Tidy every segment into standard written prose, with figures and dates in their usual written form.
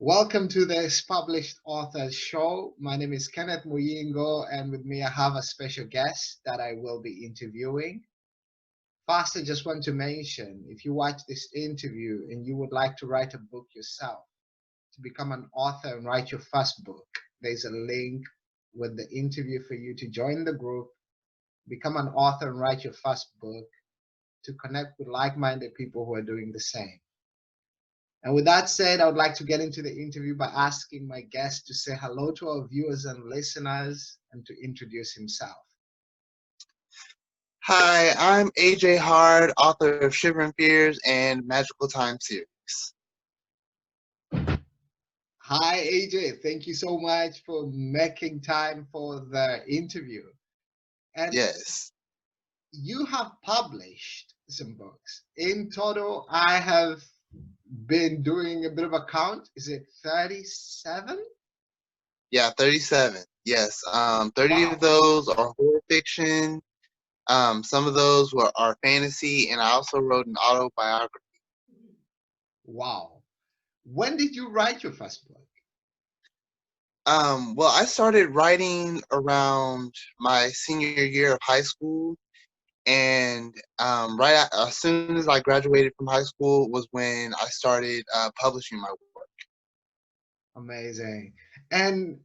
Welcome to this published author show. My name is Kenneth Muyingo, and with me I have a special guest that I will be interviewing. First, I just want to mention, if you watch this interview and you would like to write a book yourself, to become an author and write your first book, there's a link with the interview for you to join the group, become an author and write your first book, to connect with like-minded people who are doing the same. And with that said, I would like to get into the interview by asking my guest to say hello to our viewers and listeners and to introduce himself. Hi, I'm AJ Hard, author of Shivering Fears and Magical Time series. Hi, AJ. Thank you so much for making time for the interview. And Yes. you have published some books. In total, I have been doing a bit of a count. Is it 37? Yeah, 37. Yes. 30 of Wow. those are horror fiction. Some of those are fantasy, and I also wrote an autobiography. Wow. When did you write your first book? Well, I started writing around my senior year of high school, and as soon as I graduated from high school was when I started publishing my work. Amazing. And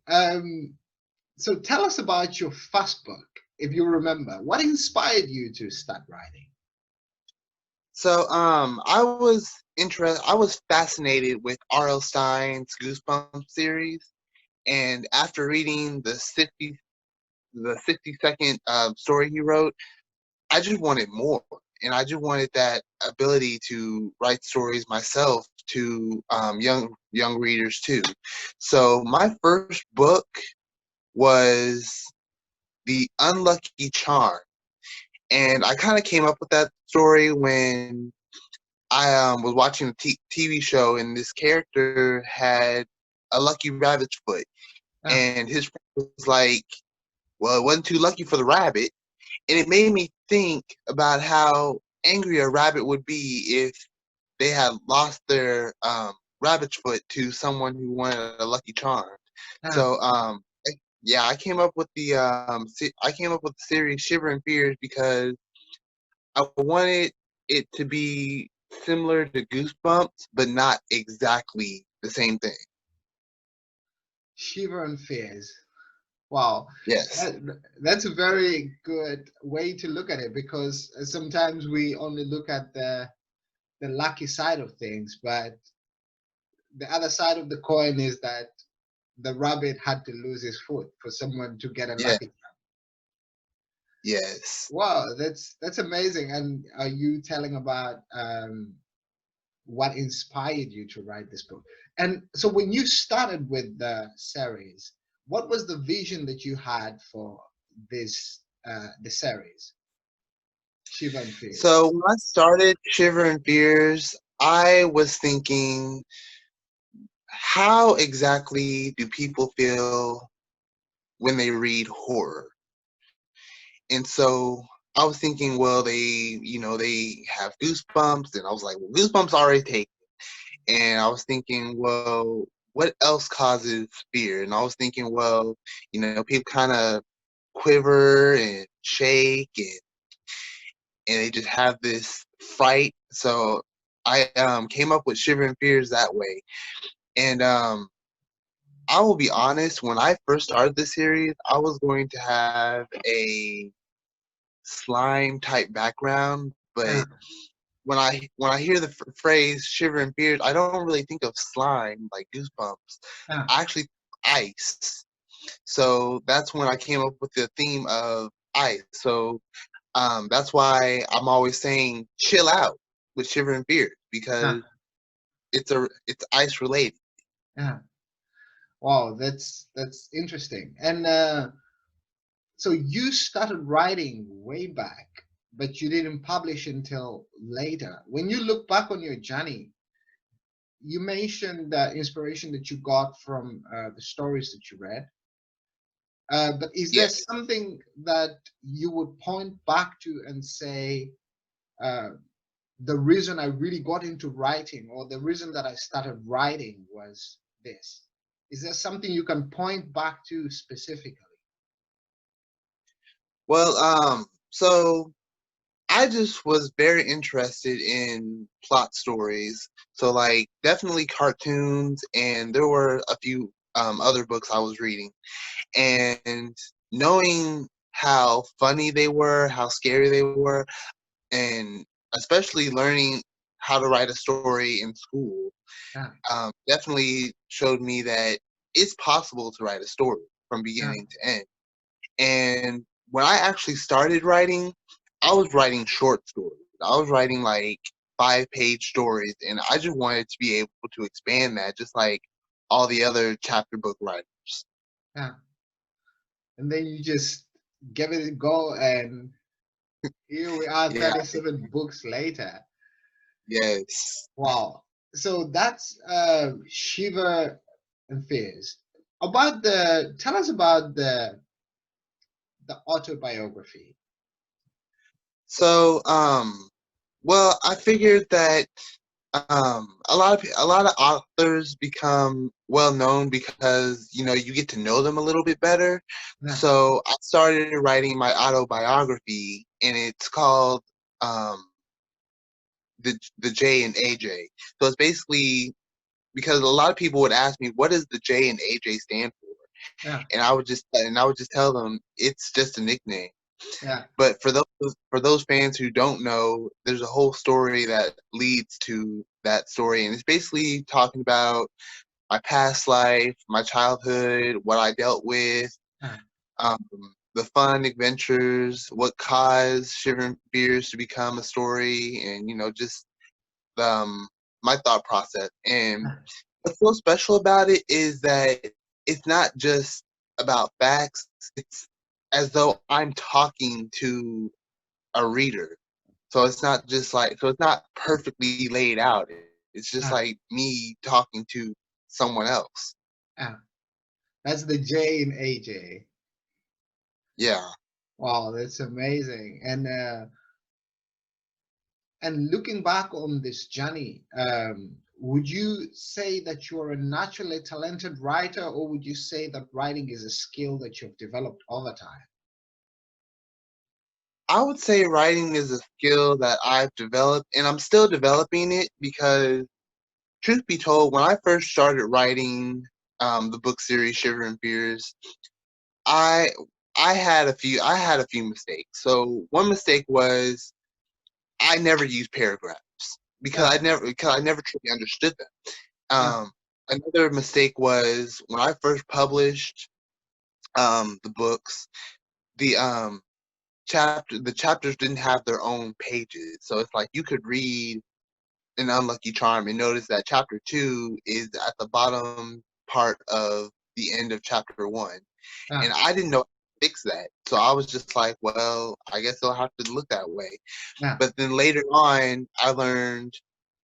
so tell us about your first book, if you remember. What inspired you to start writing? So I was fascinated with R.L. Stein's Goosebumps series, and after reading the 60-second story he wrote, I just wanted more, and I just wanted that ability to write stories myself to young readers too. So my first book was The Unlucky Charm, and I kind of came up with that story when I was watching a TV show, and this character had a lucky rabbit's foot, Ah, and his friend was like, "Well, it wasn't too lucky for the rabbit," and it made me think about how angry a rabbit would be if they had lost their rabbit's foot to someone who wanted a lucky charm. ah. So, yeah, I came up with the series Shivering Fears because I wanted it to be similar to Goosebumps, but not exactly the same thing. Shiver and Fears. Wow. Yes. That's a very good way to look at it, because sometimes we only look at the lucky side of things, but the other side of the coin is that the rabbit had to lose his foot for someone to get a Yeah. lucky. Yes. Wow, that's amazing. And are you telling about what inspired you to write this book? And so when you started with the series, what was the vision that you had for this the series, Shiva and Fears? So when I started Shivering Fears, I was thinking, how exactly do people feel when they read horror? And so I was thinking, well, they have goosebumps, and I was like, well, goosebumps already take. And I was thinking, well, what else causes fear? And I was thinking, well, people kind of quiver and shake, and they just have this fright. So I came up with Shivering Fears that way. And I will be honest, when I first started this series, I was going to have a slime type background, but Uh, when I hear the phrase Shivering Fears, I don't really think of slime like Goosebumps. uh, I actually ice. So that's when I came up with the theme of ice. So that's why I'm always saying chill out with Shivering Fears, uh, because it's ice related. uh. Wow, that's interesting. And so you started writing way back, but you didn't publish until later. When you look back on your journey, you mentioned the inspiration that you got from the stories that you read. But is there Yes. something that you would point back to and say, uh, the reason I really got into writing, or the reason that I started writing, was this? Is there something you can point back to specifically? Well, so I just was very interested in plot stories. So like definitely cartoons, and there were a few other books I was reading. And knowing how funny they were, how scary they were, and especially learning how to write a story in school, Yeah, definitely showed me that it's possible to write a story from yeah, beginning to end. And when I actually started writing, I was writing short stories. I was writing like 5-page stories, and I just wanted to be able to expand that, just like all the other chapter book writers. yeah. And then you just give it a go, and here we are, Yeah, 37 books later. yes. Wow. So that's Shiva and Fears. About the tell us about the autobiography. So, well, I figured that a lot of authors become well known because you get to know them a little bit better. Yeah, So I started writing my autobiography, and it's called um, the J and AJ. So it's basically because a lot of people would ask me, what does the J and AJ stand for? yeah, And I would just tell them it's just a nickname. yeah, But for those fans who don't know, there's a whole story that leads to that story, and it's basically talking about my past life, my childhood, what I dealt with, yeah, um, the fun adventures, what caused Shivering Fears to become a story, and just um, my thought process. And yeah, what's so special about it is that it's not just about facts; it's as though I'm talking to a reader. So it's not perfectly laid out. It's just like yeah, me talking to someone else. yeah. That's the J in AJ. Yeah. Wow, that's amazing. And looking back on this journey, would you say that you're a naturally talented writer, or would you say that writing is a skill that you've developed over time? I would say writing is a skill that I've developed, and I'm still developing it because, truth be told, when I first started writing the book series Shivering Fears, I I had a few mistakes. So one mistake was I never used paragraphs Yeah, because I never truly understood them. yeah, Another mistake was when I first published the books, the chapters didn't have their own pages, so it's like you could read an Unlucky Charm and notice that chapter 2 is at the bottom part of the end of chapter 1, and yeah, I didn't know how to fix that. So I was just like, well, I guess it'll have to look that way. yeah, But then later on, I learned,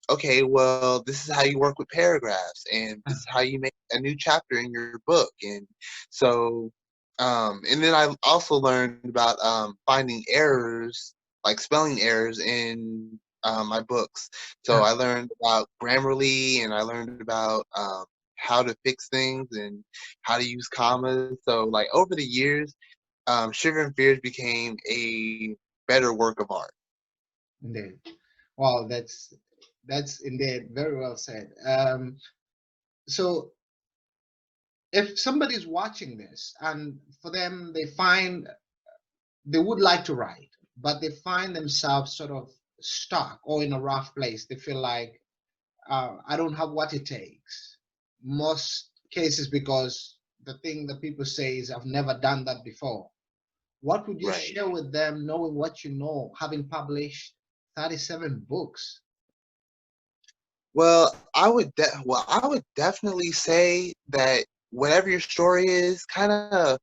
okay, well, this is how you work with paragraphs, and yeah, this is how you make a new chapter in your book. And so, and then I also learned about finding errors, like spelling errors in my books. So yeah. I learned about Grammarly, and I learned about how to fix things and how to use commas. So, like over the years, Sugar and Fears became a better work of art. Indeed. Wow, that's indeed very well said. So if somebody's watching this and for them they find they would like to write, but they find themselves sort of stuck or in a rough place, they feel like I don't have what it takes. Most cases because the thing that people say is I've never done that before. What would you Right. share with them, knowing what you know, having published 37 books? I would definitely say that whatever your story is, kind of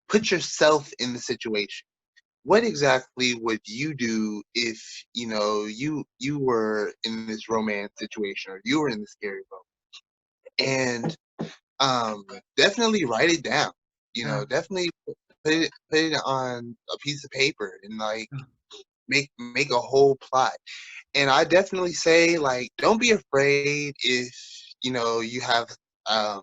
put yourself in the situation. What exactly would you do if you were in this romance situation, or you were in the scary moment? And definitely write it down. Yeah, Definitely put it on a piece of paper, and like yeah, make a whole plot. And I definitely say, like, don't be afraid if you have um,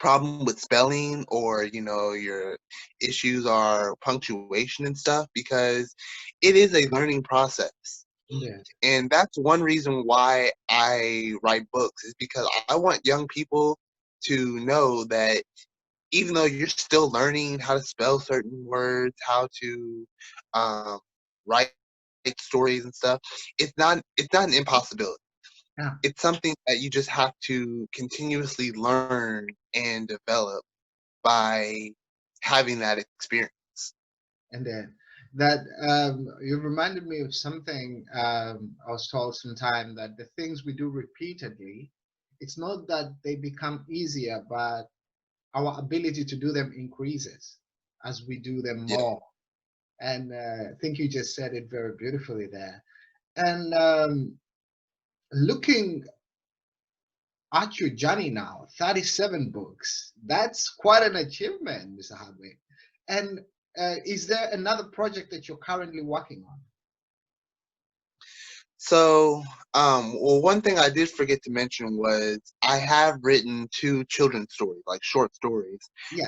problem with spelling, or your issues are punctuation and stuff, because it is a learning process. Yeah. And that's one reason why I write books, is because I want young people to know that even though you're still learning how to spell certain words, how to um, write stories and stuff, it's not an impossibility. Yeah. It's something that you just have to continuously learn and develop by having that experience. And then that you reminded me of something I was told sometime, that the things we do repeatedly, it's not that they become easier, but our ability to do them increases as we do them Yeah. more. And I think you just said it very beautifully there. And looking at your journey now, 37 books, that's quite an achievement, Mr. Hardwick. And is there another project that you're currently working on? So, well, one thing I did forget to mention was I have written two children's stories, like short stories.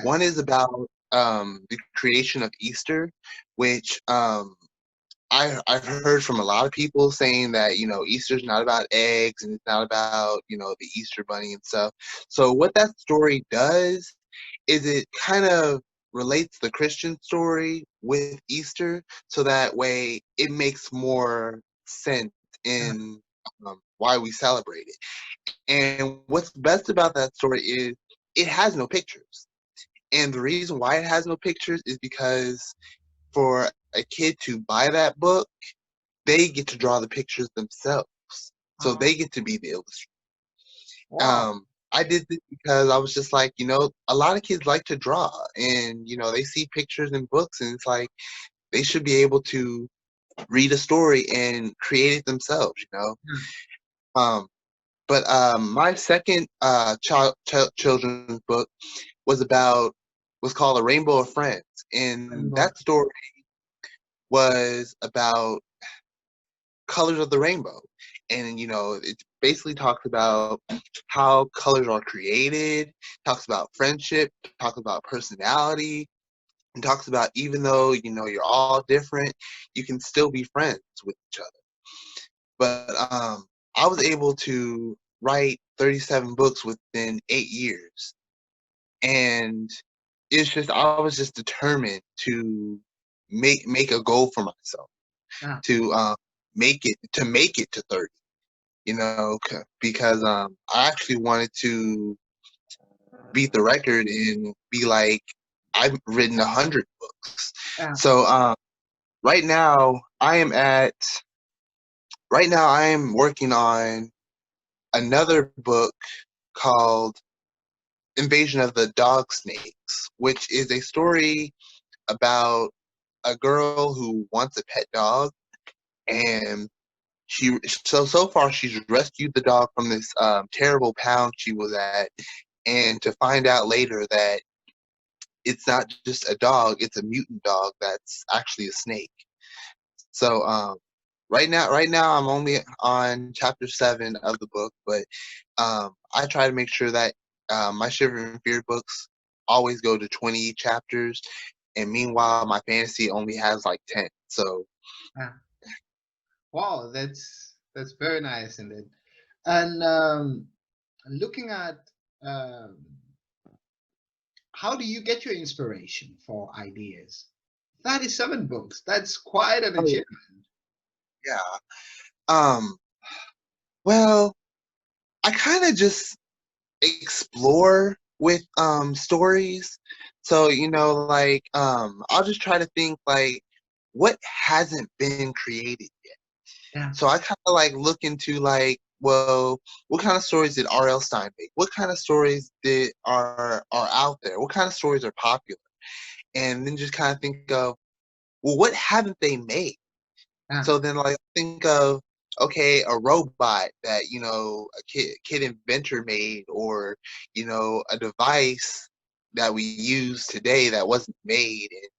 One Yes. is about the creation of Easter, which I've heard from a lot of people saying that Easter's not about eggs, and it's not about the Easter bunny and stuff. So what that story does is it kind of relates the Christian story with Easter, so that way it makes more sense Uh, in why we celebrate it. And what's best about that story is it has no pictures. And the reason why it has no pictures is because for a kid to buy that book, they get to draw the pictures themselves. So uh, they get to be the illustrator. wow. I did this because I was just like, a lot of kids like to draw, and they see pictures in books, and it's like they should be able to read a story and create it themselves. Yeah. Um, but my second children's book was called A Rainbow of Friends, and Rainbow. that story was about colors of the rainbow. And it basically talks about how colors are created, talks about friendship, talks about personality, and talks about even though you're all different, you can still be friends with each other. But I was able to write 37 books within 8 years, and it's just I was just determined to make a goal for myself Yeah. to make it to 30. Because I actually wanted to beat the record and be like, I've written 100 books. Yeah. So right now I am at right now I am working on another book called Invasion of the Dog Snakes, which is a story about a girl who wants a pet dog, and so far she's rescued the dog from this terrible pound she was at, and to find out later that it's not just a dog, it's a mutant dog that's actually a snake. So right now I'm only on chapter 7 of the book, but I try to make sure that my Shiver and Fear books always go to 20 chapters, and meanwhile my fantasy only has like 10. So Yeah. Wow, that's very nice indeed. And looking at um, how do you get your inspiration for ideas? 37 books. That's quite an oh, achievement. yeah, um, well, I kind of just explore with stories. So like I'll just try to think like what hasn't been created yet. Yeah. So I kind of like look into like, well, what kind of stories did R.L. Stein make? What kind of stories did are out there? What kind of stories are popular? And then just kind of think of, well, what haven't they made? Yeah. So then like think of, okay, a robot that a kid inventor made, or a device that we use today that wasn't made in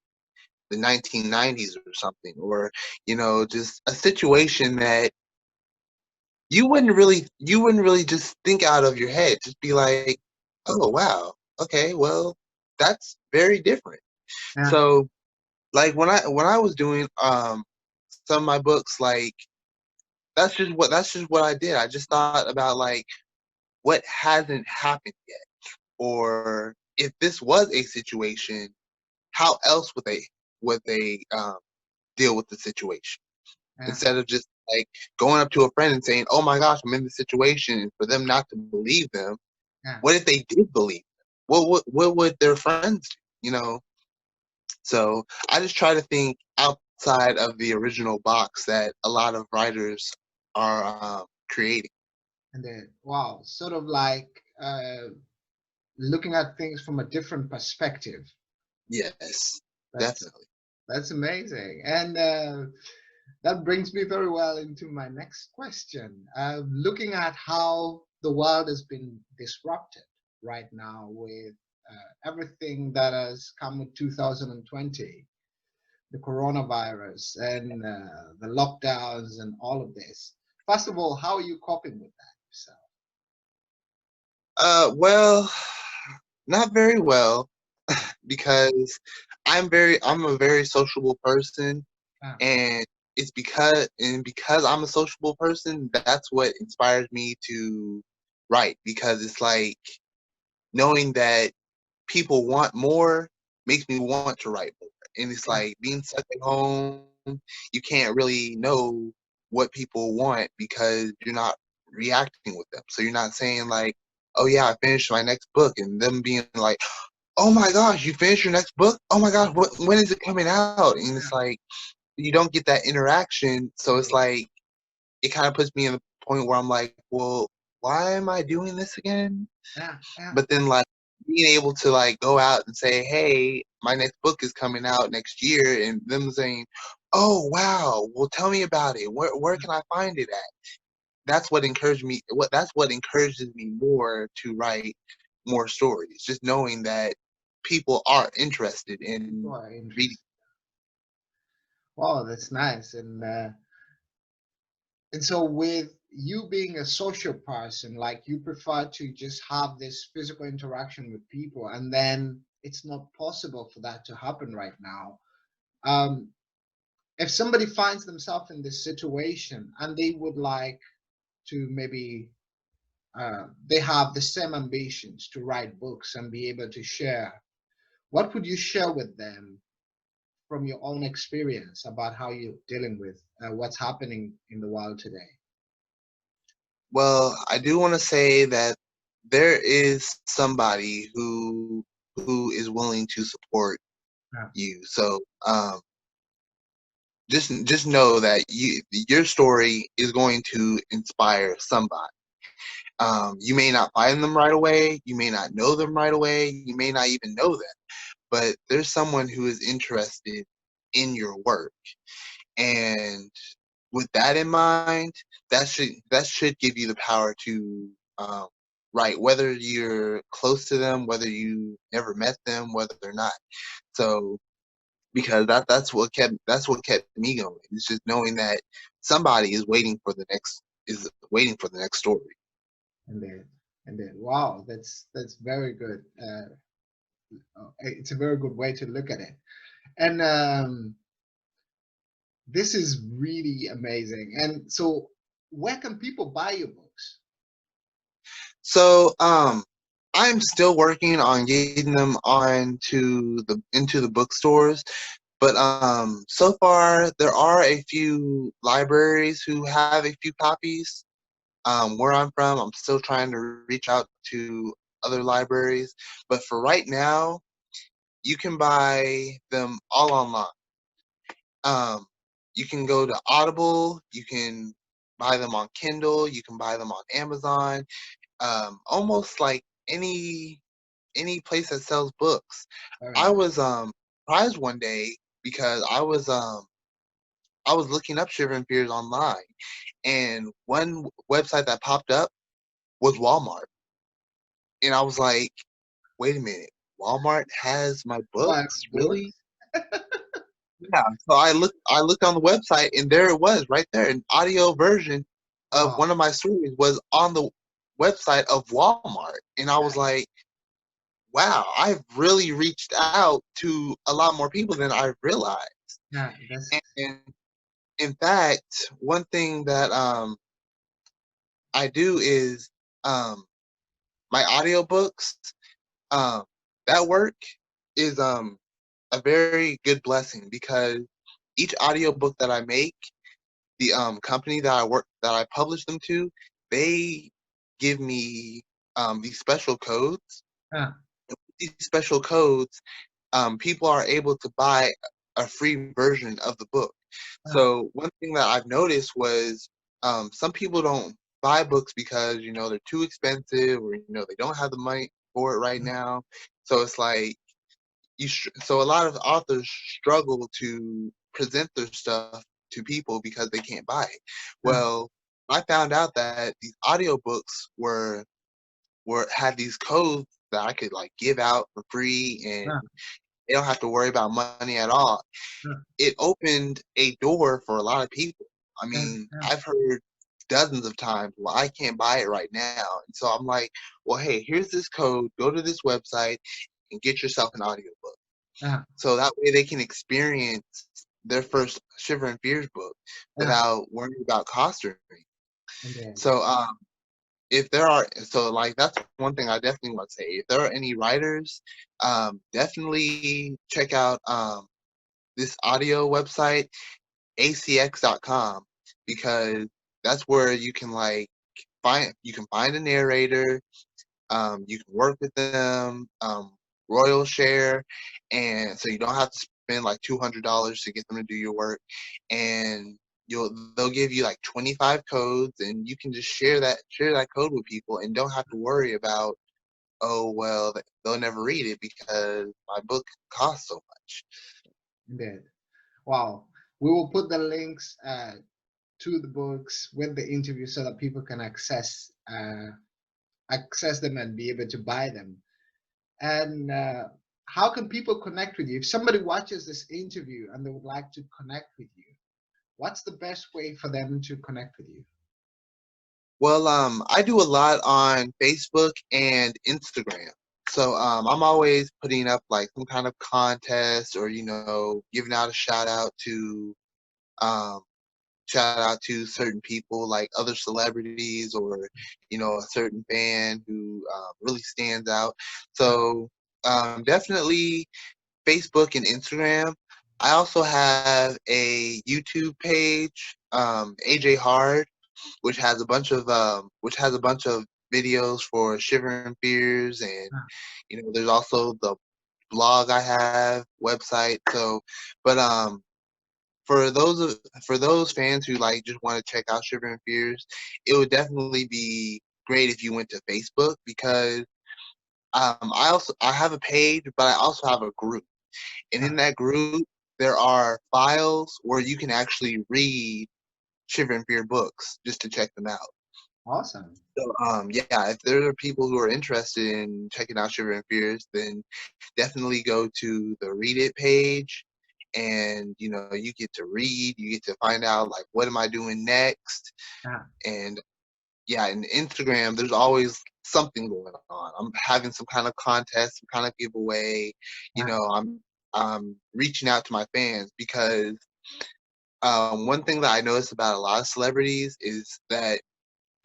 the 1990s or something, or just a situation that you wouldn't really just think out of your head. Just be like, Oh wow. Okay, well, that's very different. Yeah, So like when I was doing some of my books, like that's just what I did. I just thought about like what hasn't happened yet, or if this was a situation, how else would they deal with the situation, yeah, instead of just like going up to a friend and saying, "Oh my gosh, I'm in this situation," and for them not to believe them. yeah. What if they did believe them? What would their friends do? So I just try to think outside of the original box that a lot of writers are creating. And then, wow, sort of like looking at things from a different perspective. Yes, That's definitely. that's amazing, and that brings me very well into my next question. Looking at how the world has been disrupted right now with everything that has come with 2020, the coronavirus and the lockdowns and all of this. First of all, how are you coping with that yourself? Well, not very well because I'm a very sociable person, Yeah, and because I'm a sociable person, that's what inspires me to write, because it's like knowing that people want more makes me want to write more. And it's yeah, like being stuck at home, you can't really know what people want because you're not reacting with them. So you're not saying like, "Oh yeah, I finished my next book," and them being like, "Oh my gosh, you finished your next book? Oh my gosh, when is it coming out?" And it's yeah, like you don't get that interaction. So it's indeed. like it kind of puts me in the point where I'm like, "Well, why am I doing this again?" Yeah, yeah, But then like being able to like go out and say, "Hey, my next book is coming out next year," and them saying, "Oh wow, well tell me about it. Where can I find it at?" That's what encourages me more to write more stories. Just knowing that people are interested in people are reading. interested. Wow, that's nice. And so with you being a social person, like you prefer to just have this physical interaction with people, and then it's not possible for that to happen right now. Um, if somebody finds themselves in this situation and they would like to maybe they have the same ambitions to write books and be able to share, what would you share with them from your own experience about how you're dealing with what's happening in the world today? Well, I do want to say that there is somebody who is willing to support Yeah, you. So just know that your story is going to inspire somebody. You may not find them right away, you may not know them right away, you may not even know them, but there's someone who is interested in your work. And with that in mind, that should give you the power to write, whether you're close to them, whether you never met them, whether or not. So because that's what kept me going. It's just knowing that somebody is waiting for the next story. and then wow, that's very good. It's a very good way to look at it. And this is really amazing. And so, where can people buy your books? So I'm still working on getting them into the bookstores, but so far there are a few libraries who have a few copies. Where I'm from, I'm still trying to reach out to other libraries, but for right now, you can buy them all online. Um, you can go to Audible, you can buy them on Kindle, you can buy them on Amazon, almost like any place that sells books. All I right. was surprised one day because I was looking up Shiver and Fears online, and one website that popped up was Walmart, and I was like, wait a minute, Walmart has my My books, really? books. Yeah. So I looked on the website, and there it was right there, an audio version of Wow. one of my stories was on the website of Walmart, and I was Yeah. like, wow, I've really reached out to a lot more people than I realized. Yeah, that's And in fact, one thing that I do is um my audiobooks, um that work is a very good blessing because each audiobook that I make, the company that I publish them to, they give me these special codes. yeah, These special codes, people are able to buy a free version of the book. yeah, So one thing that I've noticed was some people don't buy books because they're too expensive, or they don't have the money for it right now. So it's like so a lot of authors struggle to present their stuff to people because they can't buy it. yeah, Well, I found out that these audiobooks were had these codes that I could like give out for free, and yeah, they don't have to worry about money at all. yeah, It opened a door for a lot of people. I yeah, mean, yeah, I've heard dozens of times, well, I can't buy it right now. And so I'm like, well, hey, here's this code. Go to this website and get yourself an audiobook. yeah, So that way they can experience their first Shiver and Fears book yeah, without worrying about cost or anything. indeed. So if there are, so like that's one thing I definitely want to say. If there are any writers, definitely check out this audio website, acx.com, because that's where you can like find a narrator. You can work with them, royal share, and so you don't have to spend like $200 to get them to do your work. And they'll give you like 25 codes, and you can just share that code with people, and don't have to worry about, oh well, they'll never read it because my book costs so much. Indeed. Wow. We will put the links to the books with the interview so that people can access them and be able to buy them. And how can people connect with you? If somebody watches this interview and they would like to connect with you, what's the best way for them to connect with you? Well, I do a lot on Facebook and Instagram. So I'm always putting up like some kind of contest, or giving out a um, shout out to certain people like other celebrities, or a certain fan who really stands out. Yeah, So definitely Facebook and Instagram. I also have a YouTube page, AJ Hard, which has a bunch of videos for Shiver and Fears, and yeah, there's also the blog I have, website. So, but for those fans who like just want to check out Shiver and Fears, it would definitely be great if you went to Facebook, because I have a page, but I also have a group, and yeah. in that group there are files where you can actually read Shiver and Fear books just to check them out. Awesome. So yeah, if there are people who are interested in checking out Shiver and Fears, then definitely go to the Read It page, and you get to read, you get to find out like what am I doing next. Yeah, And yeah, in Instagram there's always something going on. I'm having some kind of contest, some kind of giveaway. yeah, I'm reaching out to my fans because one thing that I notice about a lot of celebrities is that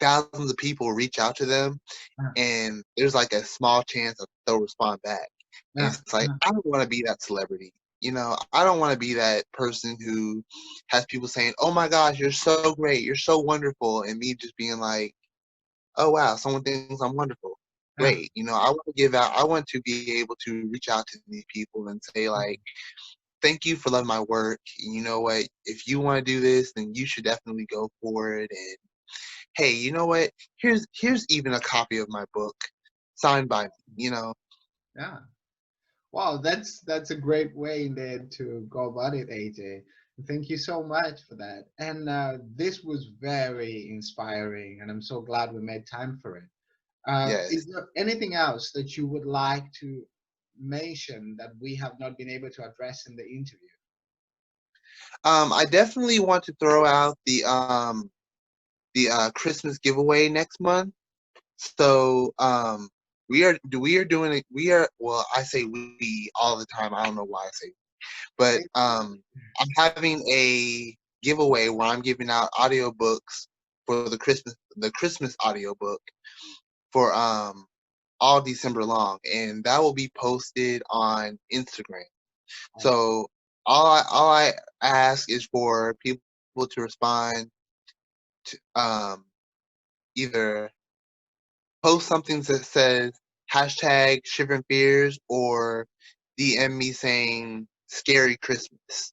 thousands of people reach out to them, yeah, and there's like a small chance that they'll respond back. And yeah, it's like, yeah, I don't want to be that celebrity. I don't want to be that person who has people saying, "Oh my gosh, you're so great, you're so wonderful," and me just being like, "Oh wow, someone thinks I'm wonderful. yeah, Great." I want to give out. I want to be able to reach out to these people and say like, "Thank you for loving my work. You know what? If you want to do this, then you should definitely go for it." And hey, you know what? Here's even a copy of my book, signed by me. yeah. Wow, that's a great way indeed to go about it, AJ. Thank you so much for that. And this was very inspiring, and I'm so glad we made time for it. Is Yes. there anything else that you would like to mention that we have not been able to address in the interview? I definitely want to throw out the Christmas giveaway next month. So we are doing it. We are, well, I say we all the time. I don't know why I say, but I'm having a giveaway where I'm giving out audiobooks for the Christmas audiobook for all December long, and that will be posted on Instagram. Oh, So all I ask is for people to respond to either post something that says hashtag Shivering Fears or DM me saying scary Christmas.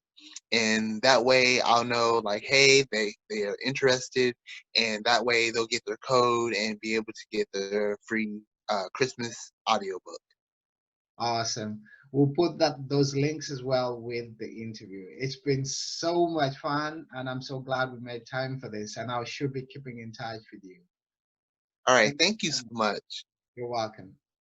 And that way I'll know like, hey, they are interested, and that way they'll get their code and be able to get their free Christmas audiobook. awesome. We'll put those links as well with the interview. It's been so much fun, and I'm so glad we made time for this. And I should be keeping in touch with you. All right, Thank you thank you so so much. much. You're welcome.